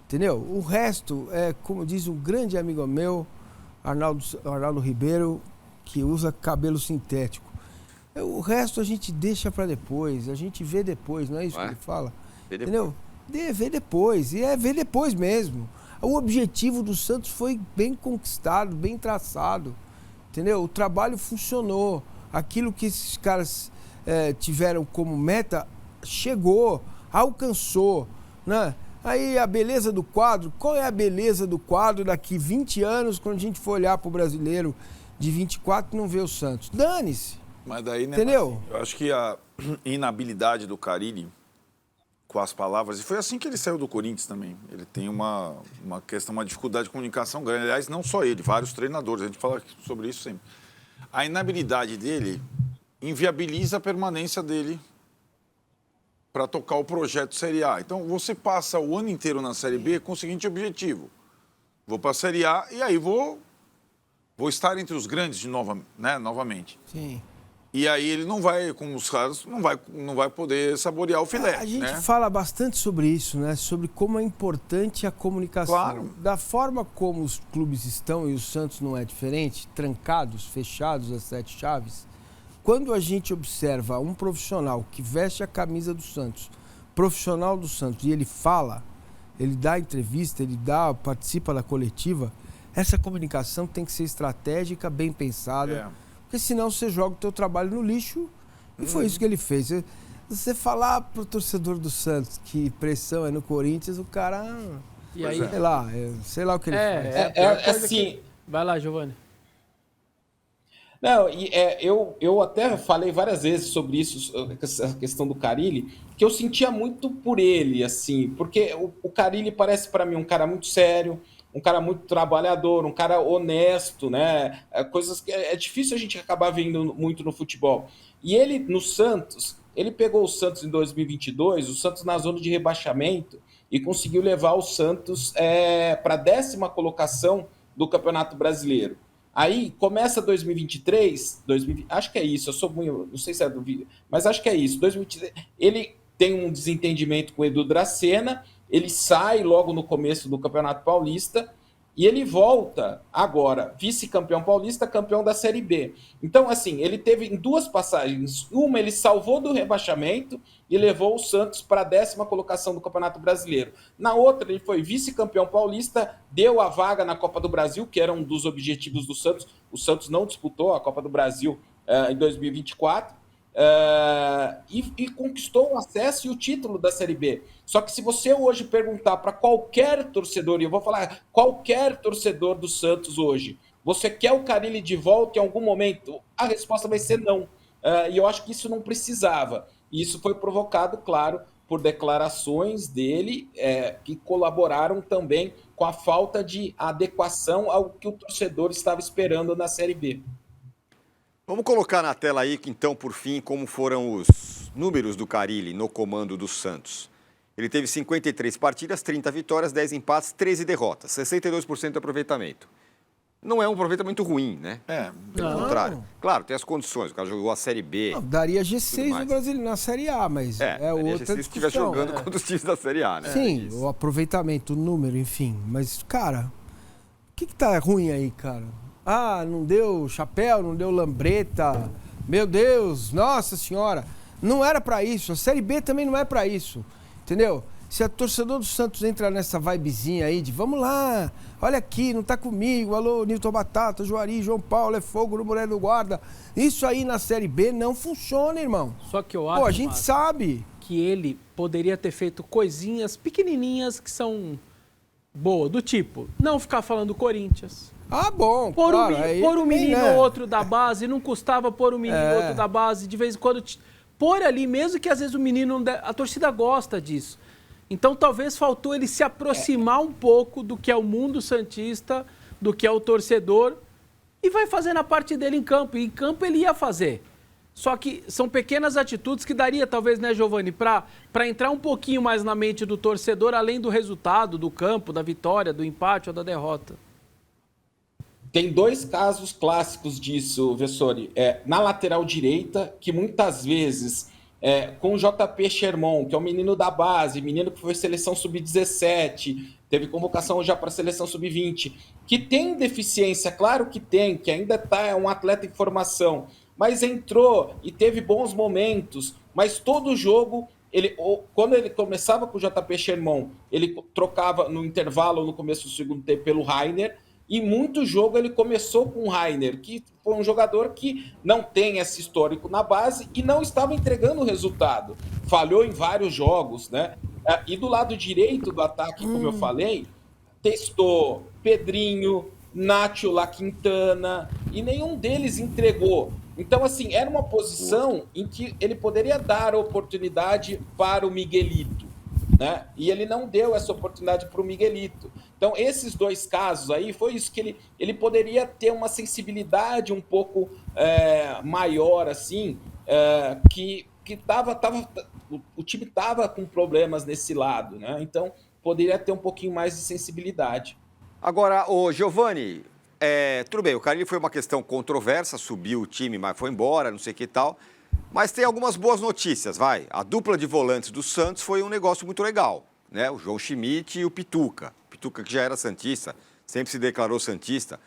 Entendeu? O resto, como diz um grande amigo meu, Arnaldo Ribeiro, que usa cabelo sintético. O resto a gente deixa para depois, a gente vê depois, não é isso que ele fala? Entendeu? Vê depois, e ver depois mesmo. O objetivo do Santos foi bem conquistado, bem traçado, entendeu? O trabalho funcionou, aquilo que esses caras tiveram como meta, chegou, alcançou, né? Aí a beleza do quadro, qual é a beleza do quadro daqui 20 anos, quando a gente for olhar para o brasileiro de 24 e não ver o Santos? Dane-se. Mas daí, né, entendeu? Eu acho que a inabilidade do Carille com as palavras, e foi assim que ele saiu do Corinthians também. Ele tem uma questão, uma dificuldade de comunicação grande. Aliás, não só ele, vários treinadores, a gente fala sobre isso sempre. A inabilidade dele inviabiliza a permanência dele para tocar o projeto Série A. Então, você passa o ano inteiro na Série B com o seguinte objetivo: vou para a Série A e aí vou estar entre os grandes novamente. Sim. E aí ele não vai, como os caras, não vai poder saborear o filé. A gente fala bastante sobre isso, né? Sobre como é importante a comunicação. Claro. Da forma como os clubes estão, e o Santos não é diferente, trancados, fechados às 7 chaves. Quando a gente observa um profissional que veste a camisa do Santos, profissional do Santos, e ele fala, ele dá entrevista, participa da coletiva, essa comunicação tem que ser estratégica, bem pensada, porque senão você joga o teu trabalho no lixo, e foi isso que ele fez. Você falar pro torcedor do Santos que pressão é no Corinthians, o cara, e aí, sei lá o que ele faz. Assim... Vai lá, Giovani. Não, eu até falei várias vezes sobre isso, essa questão do Carille, que eu sentia muito por ele, assim, porque o Carille parece para mim um cara muito sério, um cara muito trabalhador, um cara honesto, né? Coisas que é difícil a gente acabar vendo muito no futebol. E ele, no Santos, ele pegou o Santos em 2022, o Santos na zona de rebaixamento, e conseguiu levar o Santos para a 10ª colocação do Campeonato Brasileiro. Aí começa 2023, acho que é isso, eu sou muito, não sei se é do vídeo, mas acho que é isso. 2023, ele tem um desentendimento com o Edu Dracena, ele sai logo no começo do Campeonato Paulista e ele volta agora, vice-campeão paulista, campeão da Série B. Então, assim, ele teve em 2 passagens. Uma, ele salvou do rebaixamento e levou o Santos para a 10ª colocação do Campeonato Brasileiro. Na outra, ele foi vice-campeão paulista, deu a vaga na Copa do Brasil, que era um dos objetivos do Santos. O Santos não disputou a Copa do Brasil em 2024. e conquistou o acesso e o título da Série B. Só que se você hoje perguntar para qualquer torcedor, e eu vou falar qualquer torcedor do Santos hoje, você quer o Carille de volta em algum momento? A resposta vai ser não. E eu acho que isso não precisava. E isso foi provocado, claro, por declarações dele que colaboraram também com a falta de adequação ao que o torcedor estava esperando na Série B. Vamos colocar na tela aí, então, por fim, como foram os números do Carille no comando do Santos. Ele teve 53 partidas, 30 vitórias, 10 empates, 13 derrotas, 62% de aproveitamento. Não é um aproveitamento ruim, né? Pelo contrário. Claro, tem as condições. O cara jogou a Série B. Não, daria G6 no Brasil na Série A, mas é outra G6 se estiver jogando contra os times da Série A, né? Sim, o aproveitamento, o número, enfim. Mas, cara, o que tá ruim aí, cara? Não deu chapéu, não deu lambreta. Meu Deus, nossa senhora. Não era pra isso. A Série B também não é pra isso. Entendeu? Se a torcedor do Santos entra nessa vibezinha aí de vamos lá, olha aqui, não tá comigo, alô, Nilton Batata, Juari, João Paulo, é fogo no mulher do guarda. Isso aí na Série B não funciona, irmão. Só que eu acho, a gente sabe que ele poderia ter feito coisinhas pequenininhas que são boas, do tipo, não ficar falando Corinthians. Bom, pôr um menino ou outro da base, não custava pôr um menino ou outro da base, de vez em quando pôr ali, mesmo que às vezes o menino, a torcida gosta disso. Então talvez faltou ele se aproximar um pouco do que é o mundo santista, do que é o torcedor, e vai fazendo a parte dele em campo. E em campo ele ia fazer. Só que são pequenas atitudes que daria, talvez, né, Giovani, para entrar um pouquinho mais na mente do torcedor, além do resultado, do campo, da vitória, do empate ou da derrota. Tem dois casos clássicos disso, Vessori. Na lateral direita, que muitas vezes, com o JP Sherman, que é um menino da base, menino que foi seleção sub-17, teve convocação já para a seleção sub-20, que tem deficiência, claro que tem, que ainda é um atleta em formação, mas entrou e teve bons momentos, mas todo jogo, quando ele começava com o JP Sherman, ele trocava no intervalo, no começo do segundo tempo, pelo Rainer, e muito jogo ele começou com o Rainer, que foi um jogador que não tem esse histórico na base e não estava entregando o resultado. Falhou em vários jogos, né? E do lado direito do ataque, como eu falei, testou Pedrinho, Nacho La Quintana, e nenhum deles entregou. Então, assim, era uma posição em que ele poderia dar oportunidade para o Miguelito, né? E ele não deu essa oportunidade para o Miguelito. Então, esses dois casos aí, foi isso que ele poderia ter uma sensibilidade um pouco maior, assim, que o time estava com problemas nesse lado, né? Então, poderia ter um pouquinho mais de sensibilidade. Agora, Giovani, tudo bem, o Carille foi uma questão controversa, subiu o time, mas foi embora, não sei o que e tal. Mas tem algumas boas notícias, vai. A dupla de volantes do Santos foi um negócio muito legal, né? O João Schmidt e o Pituca. O Pituca, que já era santista, sempre se declarou santista.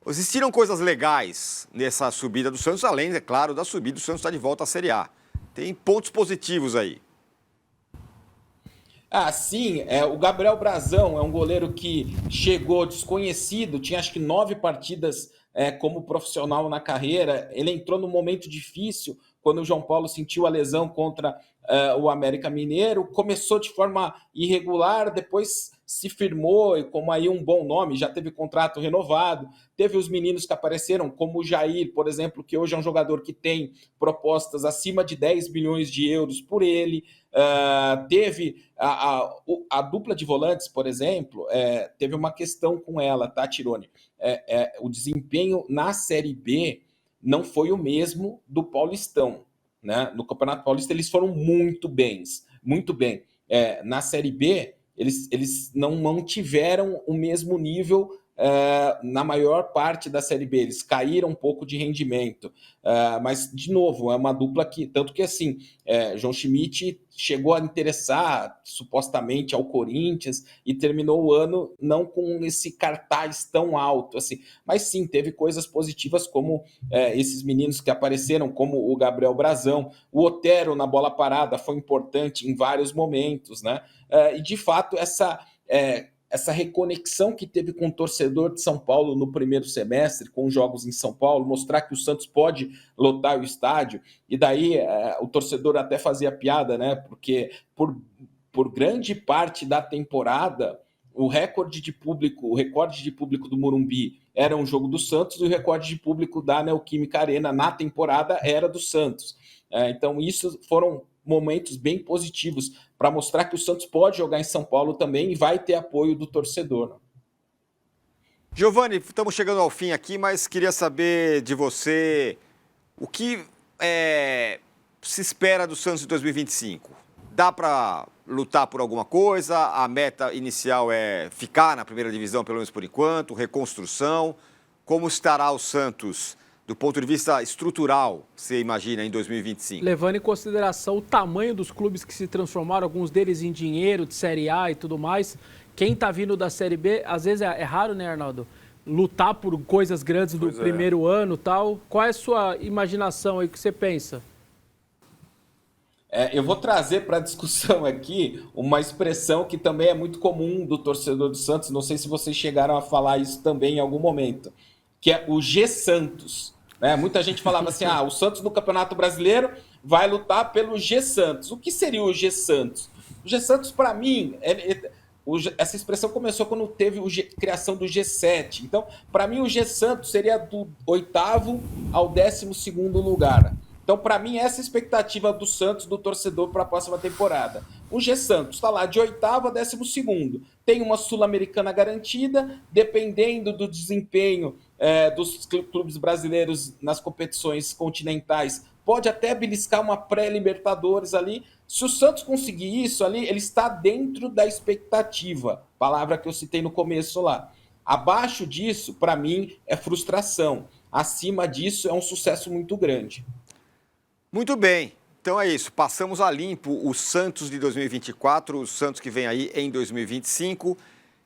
Existiram coisas legais nessa subida do Santos, além, é claro, da subida do Santos está de volta à Série A. Tem pontos positivos aí. Sim, o Gabriel Brazão é um goleiro que chegou desconhecido, tinha acho que 9 partidas como profissional na carreira. Ele entrou num momento difícil, quando o João Paulo sentiu a lesão contra o América Mineiro, começou de forma irregular, depois se firmou como aí um bom nome, já teve contrato renovado, teve os meninos que apareceram, como o Jair, por exemplo, que hoje é um jogador que tem propostas acima de 10 milhões de euros por ele, teve a dupla de volantes, por exemplo, teve uma questão com ela, tá, Tirone? O desempenho na Série B não foi o mesmo do Paulistão, né? No Campeonato Paulista eles foram muito bem. Na Série B eles não mantiveram o mesmo nível na maior parte da Série B, eles caíram um pouco de rendimento, mas de novo, é uma dupla que, tanto que assim, João Schmidt chegou a interessar supostamente ao Corinthians e terminou o ano não com esse cartaz tão alto, assim, mas sim, teve coisas positivas como esses meninos que apareceram, como o Gabriel Brazão, o Otero na bola parada foi importante em vários momentos, né? E de fato essa reconexão que teve com o torcedor de São Paulo no primeiro semestre, com jogos em São Paulo, mostrar que o Santos pode lotar o estádio, e daí o torcedor até fazia piada, né? Porque por grande parte da temporada, o recorde de público do Morumbi era um jogo do Santos, e o recorde de público da Neoquímica Arena na temporada era do Santos. Então, isso foram momentos bem positivos para mostrar que o Santos pode jogar em São Paulo também e vai ter apoio do torcedor. Né? Giovani, estamos chegando ao fim aqui, mas queria saber de você o que se espera do Santos em 2025. Dá para lutar por alguma coisa? A meta inicial é ficar na primeira divisão, pelo menos por enquanto, reconstrução. Como estará o Santos do ponto de vista estrutural, você imagina, em 2025? Levando em consideração o tamanho dos clubes que se transformaram, alguns deles em dinheiro, de Série A e tudo mais. Quem está vindo da Série B, às vezes é raro, né, Arnaldo? Lutar por coisas grandes do primeiro ano e tal. Qual é a sua imaginação aí, o que você pensa? Eu vou trazer para a discussão aqui uma expressão que também é muito comum do torcedor do Santos, não sei se vocês chegaram a falar isso também em algum momento, que é o G-Santos. Muita gente falava assim, o Santos no Campeonato Brasileiro vai lutar pelo G-Santos. O que seria o G-Santos? O G-Santos, para mim, essa expressão começou quando teve a criação do G7. Então, para mim, o G-Santos seria do 8º ao 12º lugar. Então, para mim, essa é a expectativa do Santos, do torcedor, para a próxima temporada. O G-Santos está lá de 8º a 12º. Tem uma Sul-Americana garantida, dependendo do desempenho dos clubes brasileiros nas competições continentais, pode até beliscar uma pré-Libertadores ali. Se o Santos conseguir isso ali, ele está dentro da expectativa, palavra que eu citei no começo lá. Abaixo disso, para mim, é frustração. Acima disso, é um sucesso muito grande. Muito bem, então é isso, passamos a limpo o Santos de 2024, o Santos que vem aí em 2025.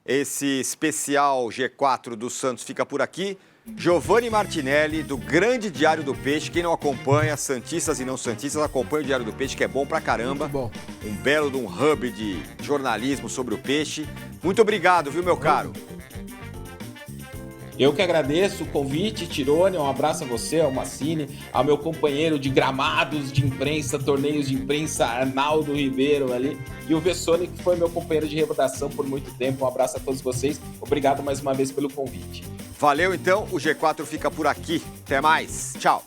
Esse especial G4 do Santos fica por aqui. Giovani Martinelli, do grande Diário do Peixe. Quem não acompanha, santistas e não santistas, acompanha o Diário do Peixe, que é bom pra caramba. Bom. Um belo de um hub de jornalismo sobre o peixe. Muito obrigado, viu, meu caro? Eu que agradeço o convite, Tirone, um abraço a você, ao Massini, ao meu companheiro de gramados de imprensa, torneios de imprensa, Arnaldo Ribeiro ali, e o Vessone, que foi meu companheiro de redação por muito tempo. Um abraço a todos vocês, obrigado mais uma vez pelo convite. Valeu, então, o G4 fica por aqui. Até mais, tchau.